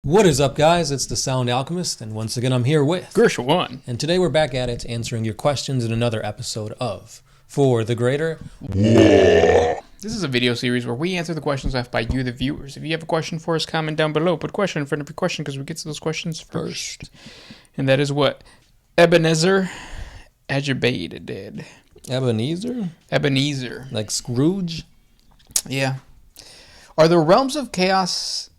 What is up, guys? It's the Sound Alchemist, and once again I'm here with Gershel One. And today we're back at it, answering your questions in another episode of For the Greater. This is a video series where we answer the questions left by you, the viewers. If you have a question for us, comment down below. Put question in front of your question because we get to those questions first. And that is what Ebenezer Ajibade did. Ebenezer? Ebenezer. Like Scrooge? Yeah. Are the realms of the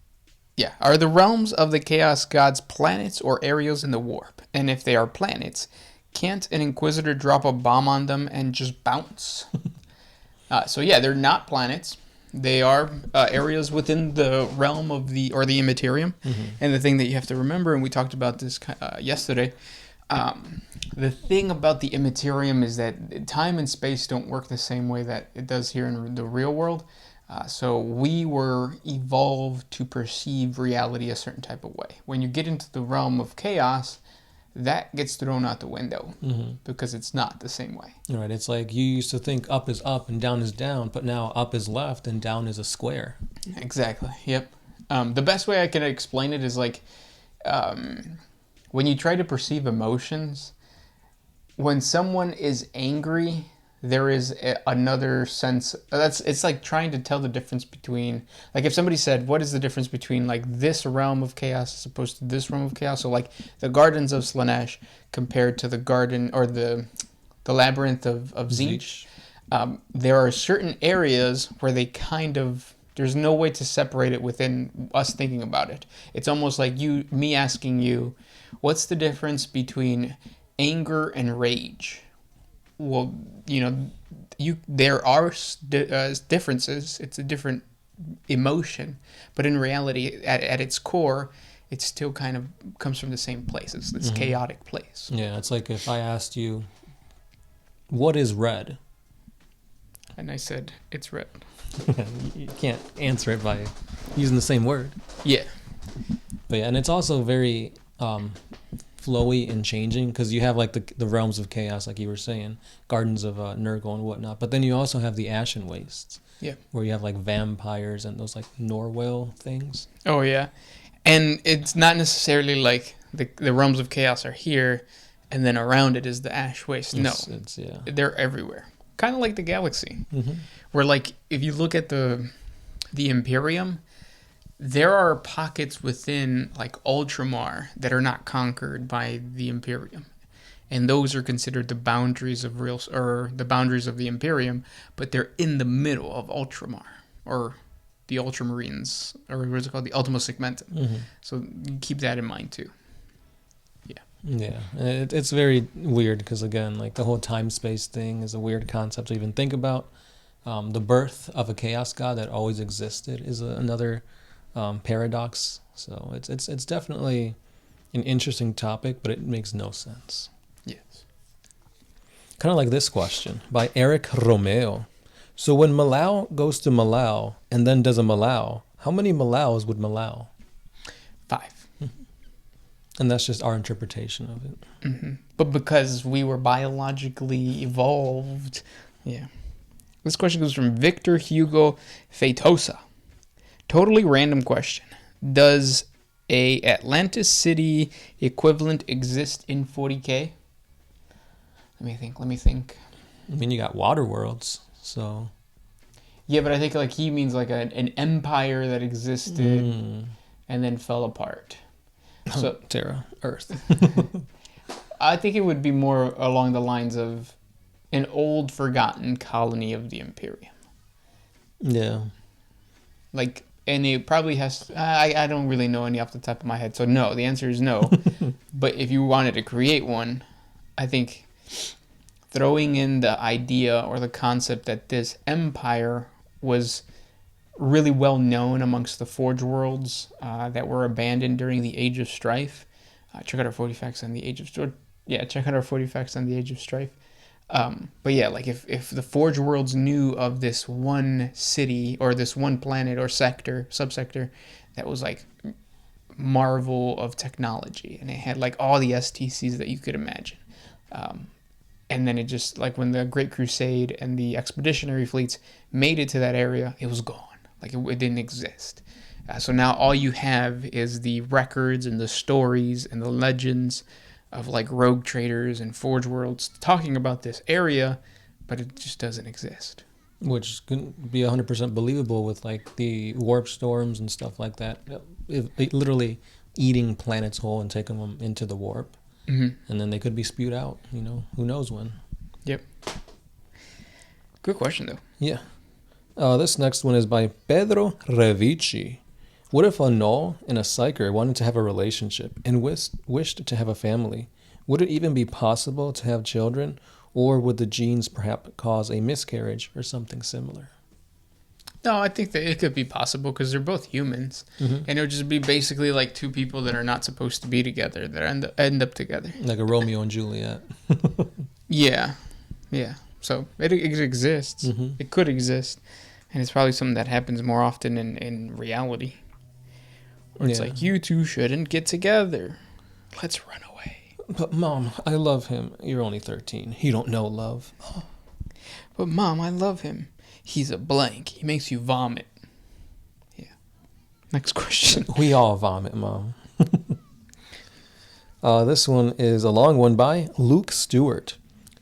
Chaos Gods planets or areas in the warp? And if they are planets, can't an Inquisitor drop a bomb on them and just bounce? So yeah, they're not planets. They are areas within the realm of the Immaterium. Mm-hmm. And the thing that you have to remember, and we talked about this yesterday, the thing about the Immaterium is that time and space don't work the same way that it does here in the real world. So we were evolved to perceive reality a certain type of way. When you get into the realm of chaos, that gets thrown out the window because it's not the same way. Right. It's like you used to think up is up and down is down, but now up is left and down is a square. Exactly. Yep. The best way I can explain it is like when you try to perceive emotions, when someone is angry, there is another sense. It's like trying to tell the difference between, like if somebody said, what is the difference between like this realm of chaos as opposed to this realm of chaos? So like the gardens of Slanesh compared to the garden or the labyrinth of Tzeentch. There are certain areas where they kind of, there's no way to separate it within us thinking about it. It's almost like me asking you, what's the difference between anger and rage? Well, there are differences. It's a different emotion, but in reality, at its core, it still kind of comes from the same place. It's this chaotic place. Yeah, it's like if I asked you, what is red? And I said, it's red. You can't answer it by using the same word. Yeah. But yeah, and it's also very flowy and changing because you have like the realms of chaos, like you were saying, gardens of Nurgle and whatnot, but then you also have the Ashen Wastes, where you have like vampires and those like Norwell things. Oh yeah, and it's not necessarily like the realms of chaos are here and then around it is the Ash Waste. They're everywhere, kind of like the galaxy, where like if you look at the Imperium, there are pockets within like Ultramar that are not conquered by the Imperium. And those are considered the boundaries of the boundaries of the Imperium, but they're in the middle of Ultramar, or the Ultramarines, or what's it called, the Ultima Segmentum. So you keep that in mind too. Yeah, it's very weird because again, like the whole time-space thing is a weird concept to even think about. The birth of a chaos god that always existed is another paradox. So it's definitely an interesting topic, but it makes no sense. Yes. Kind of like this question by Eric Romeo. So when Malau goes to Malau and then does a Malau, how many Malaus would Malau? 5. And that's just our interpretation of it. But because we were biologically evolved, yeah. This question comes from Victor Hugo Feitosa. Totally random question. Does a Atlantis City equivalent exist in 40K? Let me think. I mean, you got water worlds, so... Yeah, but I think like he means like an empire that existed and then fell apart. So Terra, Earth. I think it would be more along the lines of an old forgotten colony of the Imperium. Yeah. Like... And it probably has... I don't really know any off the top of my head. So no, the answer is no. But if you wanted to create one, I think throwing in the idea or the concept that this empire was really well known amongst the Forge worlds that were abandoned during the Age of Strife. Check out our 40 facts on the Age of Strife. Yeah, check out our 40 facts on the Age of Strife. But yeah, like if the Forge worlds knew of this one city or this one planet or subsector that was like marvel of technology, and it had like all the STCs that you could imagine, and then it just like when the Great Crusade and the expeditionary fleets made it to that area, it was gone. Like it didn't exist. So now all you have is the records and the stories and the legends of like rogue traders and Forge Worlds talking about this area, but it just doesn't exist. Which couldn't be 100% believable with like the warp storms and stuff like that. It literally eating planets whole and taking them into the warp. Mm-hmm. And then they could be spewed out, who knows when. Yep. Good question, though. Yeah. This next one is by Pedro Revici. What if a Null and a Psyker wanted to have a relationship and wished to have a family? Would it even be possible to have children, or would the genes perhaps cause a miscarriage or something similar? No, I think that it could be possible because they're both humans. Mm-hmm. And it would just be basically like two people that are not supposed to be together that end up together. Like a Romeo and Juliet. Yeah. So it exists. Mm-hmm. It could exist. And it's probably something that happens more often in reality. Where it's like, you two shouldn't get together. Let's run away. But Mom, I love him. You're only 13. You don't know love. But Mom, I love him. He's a blank. He makes you vomit. Yeah. Next question. We all vomit, Mom. This one is a long one by Luke Stewart.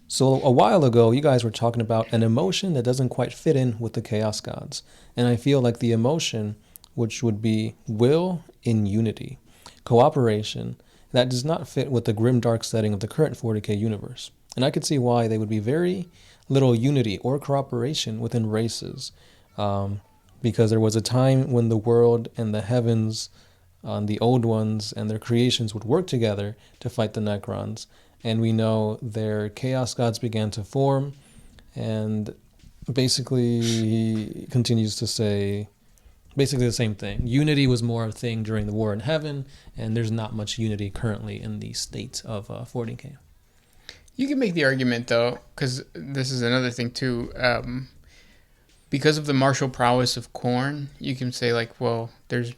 So a while ago, you guys were talking about an emotion that doesn't quite fit in with the Chaos Gods. And I feel like the emotion, which would be will in unity, cooperation, that does not fit with the grimdark setting of the current 40K universe. And I could see why they would be very little unity or cooperation within races. Because there was a time when the world and the heavens, the old ones and their creations would work together to fight the Necrons. And we know their Chaos Gods began to form. And basically, he continues to say basically the same thing. Unity was more a thing during the War in Heaven, and there's not much unity currently in the state of 40K. You can make the argument, though, because this is another thing, too. Because of the martial prowess of Khorne, you can say, like, well, there's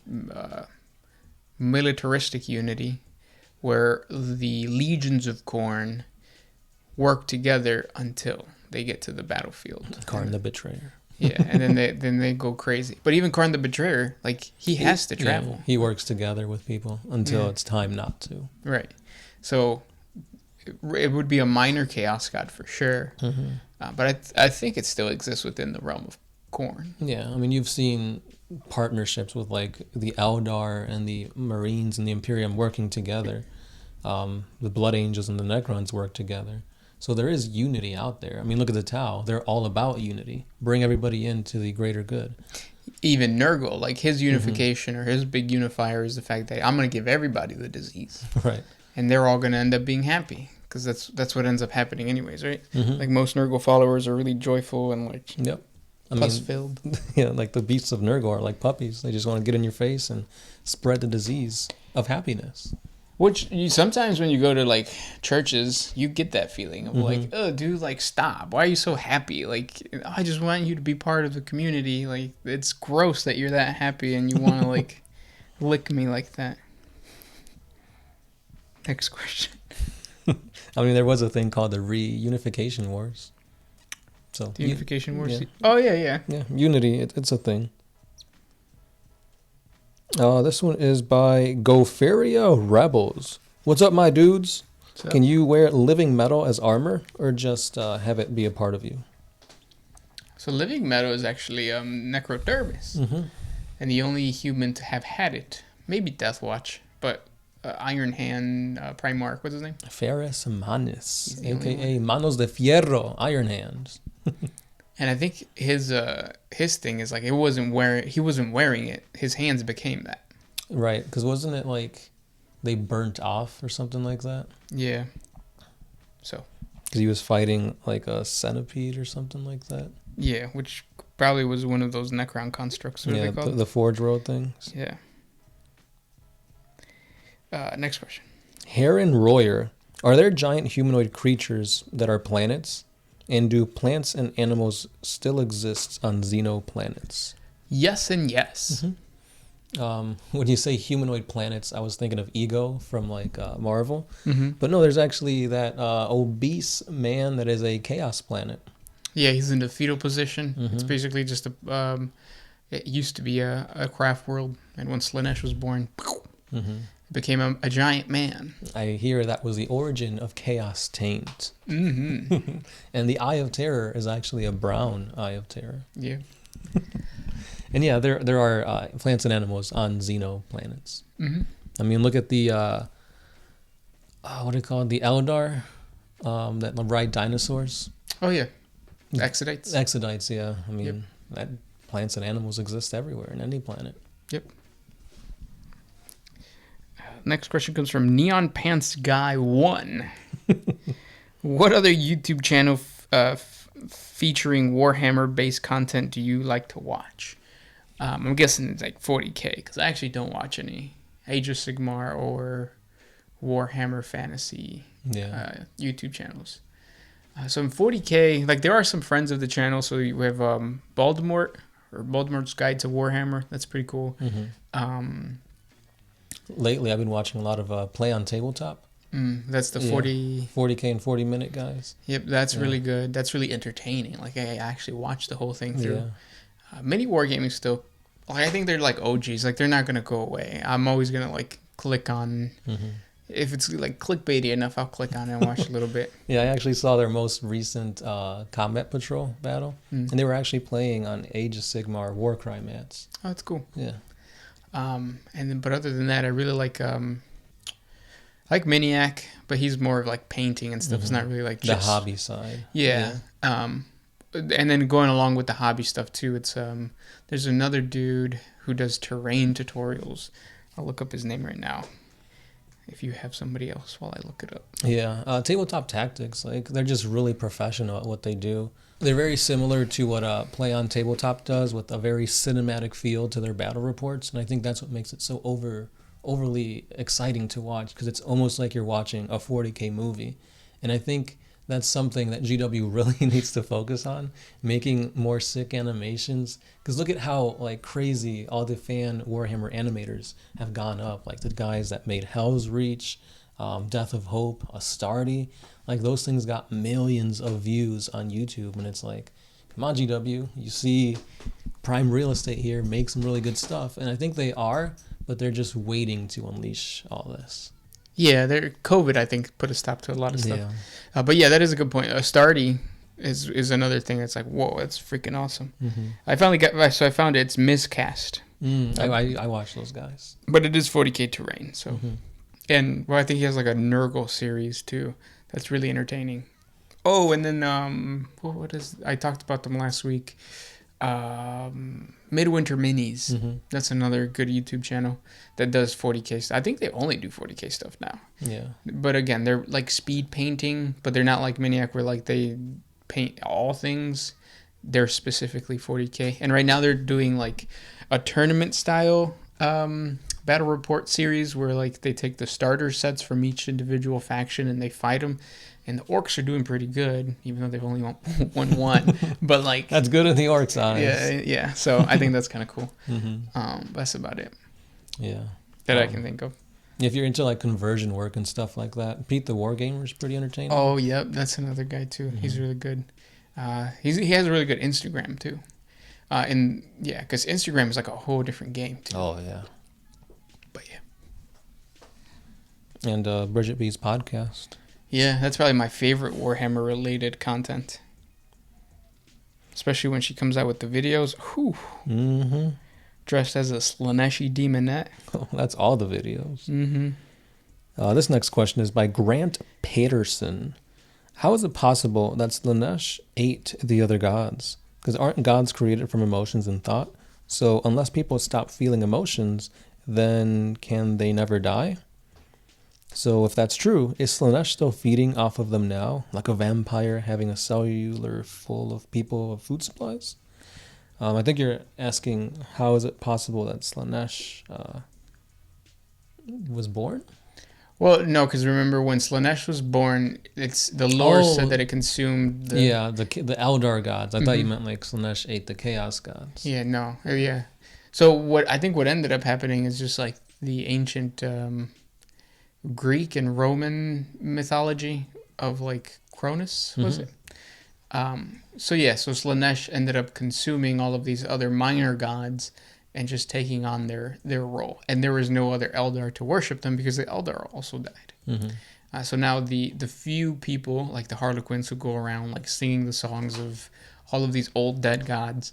militaristic unity, where the legions of Khorne work together until they get to the battlefield. Kharn the Betrayer. Yeah, and then they go crazy. But even Kharn the Betrayer, like, he has to travel. Yeah, he works together with people until it's time not to. Right. So it would be a minor Chaos God for sure. Mm-hmm. But I think it still exists within the realm of Khorne. Yeah, I mean, you've seen partnerships with, like, the Eldar and the Marines and the Imperium working together. The Blood Angels and the Necrons work together. So there is unity out there. I mean, look at the Tau. They're all about unity. Bring everybody into the greater good. Even Nurgle, like his unification or his big unifier is the fact that I'm going to give everybody the disease. Right. And they're all going to end up being happy. Because that's what ends up happening anyways, right? Mm-hmm. Like most Nurgle followers are really joyful and like pus-filled. Yeah, like the beasts of Nurgle are like puppies. They just want to get in your face and spread the disease of happiness. Which sometimes when you go to like churches, you get that feeling of like, oh, dude, like stop. Why are you so happy? Like, I just want you to be part of the community. Like, it's gross that you're that happy and you want to like lick me like that. Next question. I mean, there was a thing called the Reunification Wars. So the Unification Wars? Yeah. Oh, yeah. Yeah, unity, it's a thing. This one is by Gofaria Rebels. What's up, my dudes? Can you wear living metal as armor, or just have it be a part of you? So living metal is actually Necrodermis. Mm-hmm. And the only human to have had it, maybe Deathwatch, but Iron Hand Primarch, what's his name? Ferris Manus, a.k.a. Manos de Fierro, Iron Hands. And I think his thing is like he wasn't wearing it. His hands became that. Right, because wasn't it like they burnt off or something like that? Yeah. So. Because he was fighting like a centipede or something like that. Yeah, which probably was one of those Necron constructs. What are they called? The Forge World things. Yeah. Next question. Heron Royer. Are there giant humanoid creatures that are planets? And do plants and animals still exist on xenoplanets? Yes and yes. Mm-hmm. When you say humanoid planets, I was thinking of Ego from like Marvel. Mm-hmm. But no, there's actually that obese man that is a chaos planet. Yeah, he's in the fetal position. Mm-hmm. It's basically just It used to be a craft world, and when Slanesh was born, Mm-hmm. it became a giant man. I hear that was the origin of Chaos Taint. Mm-hmm. And the Eye of Terror is actually a brown Eye of Terror. Yeah. And yeah, there are plants and animals on xenoplanets. Mm-hmm. I mean, look at the, what do you call it? The Eldar that ride dinosaurs. Oh, yeah. Exodites. Exodites, yeah. I mean, that plants and animals exist everywhere in any planet. Yep. Next question comes from Neon Pants Guy 1. What other YouTube channel featuring Warhammer-based content do you like to watch? I'm guessing it's like 40K, because I actually don't watch any Age of Sigmar or Warhammer Fantasy YouTube channels. So in 40K, like there are some friends of the channel. So we have Voldemort's Guide to Warhammer. That's pretty cool. Mm-hmm. Lately, I've been watching a lot of Play on Tabletop. That's the 40K and 40-minute guys. Yep, that's really good. That's really entertaining. Like I actually watched the whole thing through. Mini wargaming still, like I think they're like OGs. Like they're not gonna go away. I'm always gonna like click on. Mm-hmm. If it's like clickbaity enough, I'll click on it and watch a little bit. Yeah, I actually saw their most recent Combat Patrol battle, and they were actually playing on Age of Sigmar Warcry mats. Oh, that's cool. Yeah. But other than that, I really like Miniac, but he's more of like painting and stuff. Mm-hmm. It's not really like just the hobby side. Yeah. And then going along with the hobby stuff too, it's there's another dude who does terrain tutorials. I'll look up his name right now. If you have somebody else while I look it up. Yeah, Tabletop Tactics, like they're just really professional at what they do. They're very similar to what Play on Tabletop does, with a very cinematic feel to their battle reports, and I think that's what makes it so overly exciting to watch, because it's almost like you're watching a 40K movie. And I think that's something that GW really needs to focus on, making more sick animations. Because look at how like crazy all the fan Warhammer animators have gone up. Like the guys that made Hell's Reach, Death of Hope, Astarte. Like those things got millions of views on YouTube. And it's like, come on GW, you see prime real estate here, make some really good stuff. And I think they are, but they're just waiting to unleash all this. Yeah, COVID, I think, put a stop to a lot of stuff. Yeah. But yeah, that is a good point. Astarte is another thing that's like, whoa, that's freaking awesome. Mm-hmm. I found it's miscast. I watch those guys. But it is 40K terrain, so. Mm-hmm. And I think he has like a Nurgle series too. That's really entertaining. Oh, and then I talked about them last week. Midwinter Minis. Mm-hmm. That's another good YouTube channel that does 40K stuff. I think they only do 40K stuff now. Yeah. But again, they're like speed painting, but they're not like Miniac where like they paint all things. They're specifically 40K. And right now they're doing like a tournament style battle report series where like they take the starter sets from each individual faction and they fight them. And the orcs are doing pretty good, even though they've only won one. But like that's good in the orcs' eyes. Yeah. So I think that's kind of cool. Mm-hmm. That's about it. Yeah. That I can think of. If you're into like conversion work and stuff like that, Pete the Wargamer is pretty entertaining. Oh, yep, that's another guy too. Mm-hmm. He's really good. He has a really good Instagram too. And yeah, because Instagram is like a whole different game too. Oh yeah. But yeah. And Bridget B's podcast. Yeah, that's probably my favorite Warhammer-related content. Especially when she comes out with the videos. Whew. Mm-hmm. Dressed as a Slaneshi demonette. Oh, that's all the videos. Mm-hmm. This next question is by Grant Patterson. How is it possible that Slanesh ate the other gods? Because aren't gods created from emotions and thought? So unless people stop feeling emotions, then can they never die? So if that's true, is Slanesh still feeding off of them now, like a vampire having a cellular full of people of food supplies? I think you're asking how is it possible that Slanesh was born? Well, no, because remember when Slanesh was born, it's the lore said that it consumed the... Yeah, the Eldar gods. I thought you meant like Slanesh ate the Chaos gods. Yeah, no. Yeah. So what ended up happening is just like the ancient... Greek and Roman mythology of like Cronus, was it? So Slanesh ended up consuming all of these other minor gods and just taking on their role. And there was no other Eldar to worship them because the Eldar also died. Mm-hmm. So now the few people, like the Harlequins who go around like singing the songs of all of these old dead gods,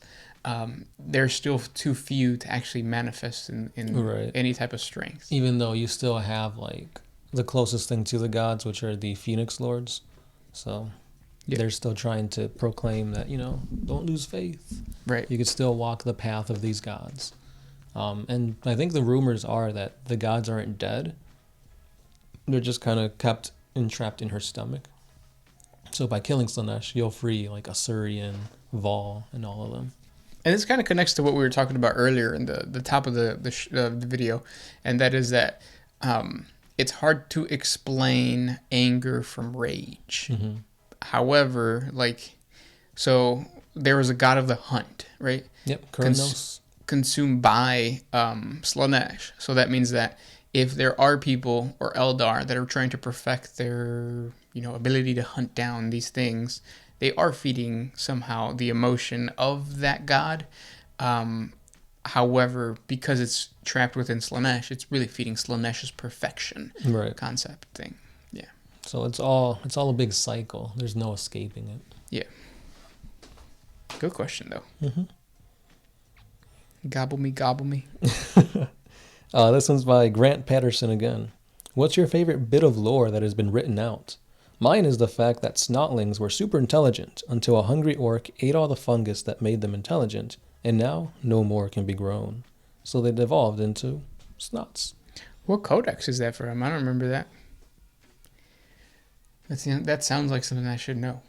they're still too few to actually manifest in Right. any type of strength. Even though you still have like the closest thing to the gods, which are the Phoenix Lords. So they're still trying to proclaim that, don't lose faith. Right. You could still walk the path of these gods. And I think the rumors are that the gods aren't dead. They're just kind of kept entrapped in her stomach. So by killing Slanesh, you'll free like Asurian, Vol, and all of them. And this kind of connects to what we were talking about earlier in the top of the video, and that is that it's hard to explain anger from rage. Mm-hmm. However, so there was a god of the hunt, right? Yep, Kurnos. Consumed by Slanesh. So that means that if there are people or Eldar that are trying to perfect their ability to hunt down these things, they are feeding somehow the emotion of that god. However, because it's trapped within Slanesh, it's really feeding Slanesh's perfection concept thing. Yeah. So it's all a big cycle. There's no escaping it. Yeah. Good question though. Mm-hmm. Gobble me. This one's by Grant Patterson again. What's your favorite bit of lore that has been written out? Mine is the fact that snotlings were super intelligent until a hungry orc ate all the fungus that made them intelligent, and now no more can be grown. So they devolved into snots. What codex is that from? I don't remember that. That sounds like something I should know.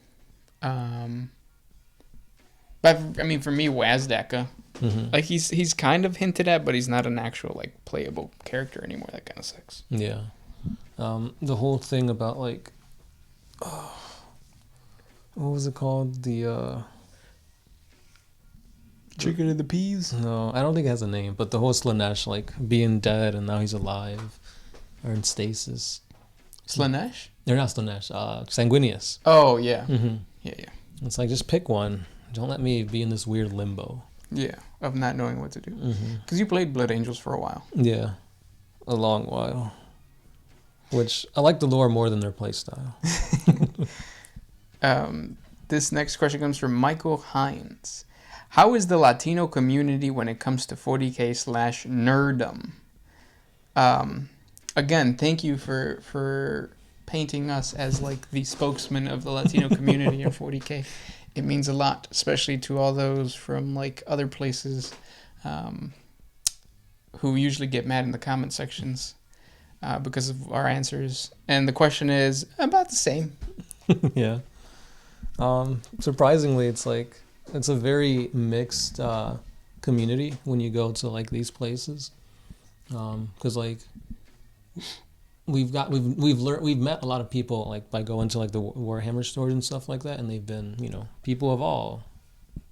But I mean, for me, WAAAGH, like he's kind of hinted at, but he's not an actual like playable character anymore. That kind of sucks. Yeah. The whole thing about like, what was it called? The Chicken and the Peas? No, I don't think it has a name, but the whole Slanesh like being dead and now he's alive, or in stasis. Slanesh? They're not Slanesh. Sanguinius. Oh yeah. Mm-hmm. Yeah. It's like just pick one. Don't let me be in this weird limbo. Yeah, of not knowing what to do. Because you played Blood Angels for a while. Yeah, a long while. Which I like the lore more than their playstyle. This next question comes from Michael Hines. How is the Latino community when it comes to 40K/nerdom? Again, thank you for painting us as like the spokesman of the Latino community in 40K. It means a lot, especially to all those from like other places who usually get mad in the comment sections because of our answers. And the question is about the same. Yeah. Surprisingly, it's a very mixed community when you go to like these places, because like we've met a lot of people like by going to like the Warhammer stores and stuff like that, and they've been people of all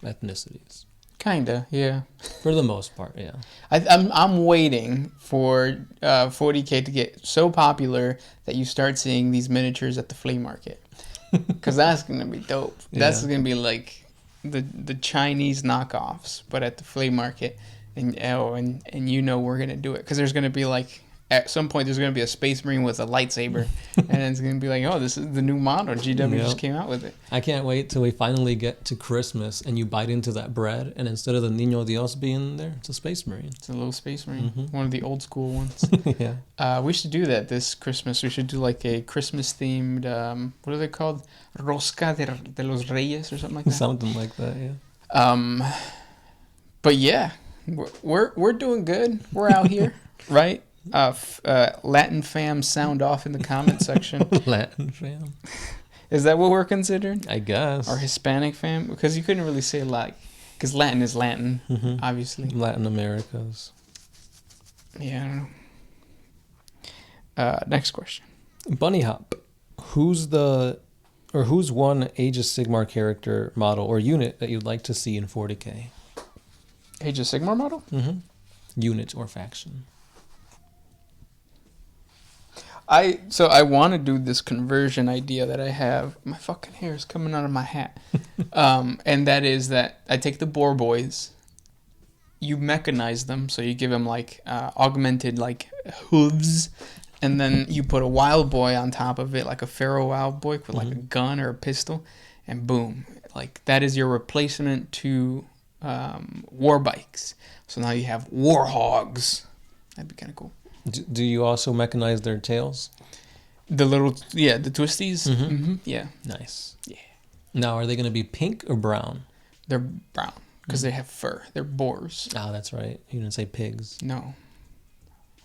ethnicities. Kinda, yeah. For the most part, yeah. I'm waiting for 40K to get so popular that you start seeing these miniatures at the flea market, because that's gonna be dope. That's gonna be like the Chinese knockoffs, but at the flea market, and we're gonna do it because there's gonna be like. At some point, there's going to be a Space Marine with a lightsaber, and then it's going to be like, oh, this is the new model. GW just came out with it. I can't wait till we finally get to Christmas, and you bite into that bread, and instead of the Niño Dios being there, it's a Space Marine. It's a little Space Marine, one of the old school ones. Yeah. We should do that this Christmas. We should do like a Christmas-themed, what are they called? Rosca de los Reyes or something like that? Something like that, yeah. But yeah, we're doing good. We're out here, right? Latin fam sound off in the comment section. Latin fam. Is that what we're considered? I guess. Or Hispanic fam? Because you couldn't really say like, because Latin is Latin, obviously. Latin Americas. Yeah, I don't know. Next question. Bunny Hop. Who's one Age of Sigmar character, model, or unit that you'd like to see in 40K? Age of Sigmar model? Unit or faction. I want to do this conversion idea that I have. My fucking hair is coming out of my hat. And that is that I take the boar boys, you mechanize them, so you give them like augmented like hooves, and then you put a wild boy on top of it, like a feral wild boy with like a gun or a pistol, and boom, like that is your replacement to war bikes. So now you have warhogs. That'd be kind of cool. Do you also mechanize their tails? The little, the twisties. Yeah. Nice. Yeah. Now, are they going to be pink or brown? They're brown because they have fur. They're boars. Oh, that's right. You didn't say pigs. No.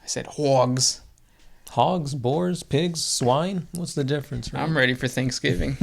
I said hogs. Hogs, boars, pigs, swine? What's the difference? Right? I'm ready for Thanksgiving.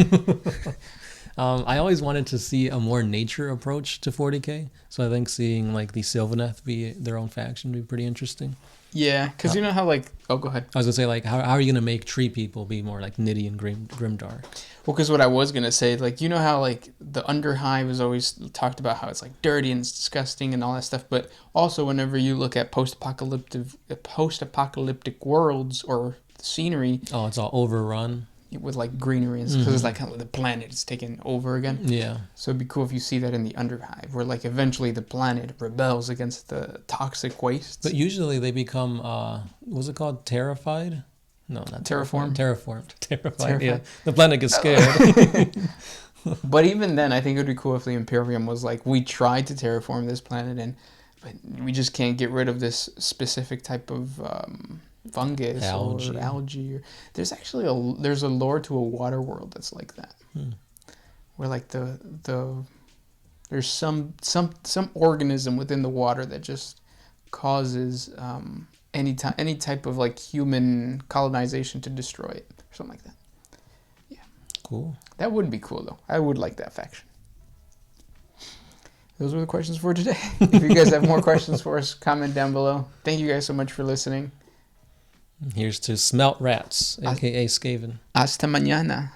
I always wanted to see a more nature approach to 40K. So I think seeing like the Sylvaneth be their own faction would be pretty interesting. Yeah, because you know how like... Oh, go ahead. I was going to say, like, how are you going to make tree people be more like nitty and grimdark? Well, because what I was going to say, like, you know how like the Underhive is always talked about how it's like dirty and it's disgusting and all that stuff. But also whenever you look at post-apocalyptic worlds or scenery... Oh, it's all overrun. With like greenery and because it's like the planet is taken over again. Yeah. So it'd be cool if you see that in the Underhive, where like eventually the planet rebels against the toxic wastes. But usually they become, what's it called? Terrified? No, not Terraformed. Terrified. Yeah. The planet gets scared. But even then, I think it would be cool if the Imperium was like, we tried to terraform this planet, but we just can't get rid of this specific type of fungus or algae. There's actually there's a lore to a water world that's like that, where like there's some organism within the water that just causes any type of like human colonization to destroy it or something like that. Yeah, cool. That would be cool though. I would like that faction. Those were the questions for today. If you guys have more questions for us, comment down below. Thank you guys so much for listening. Here's to Smelt Rats, a.k.a. Skaven. Hasta mañana.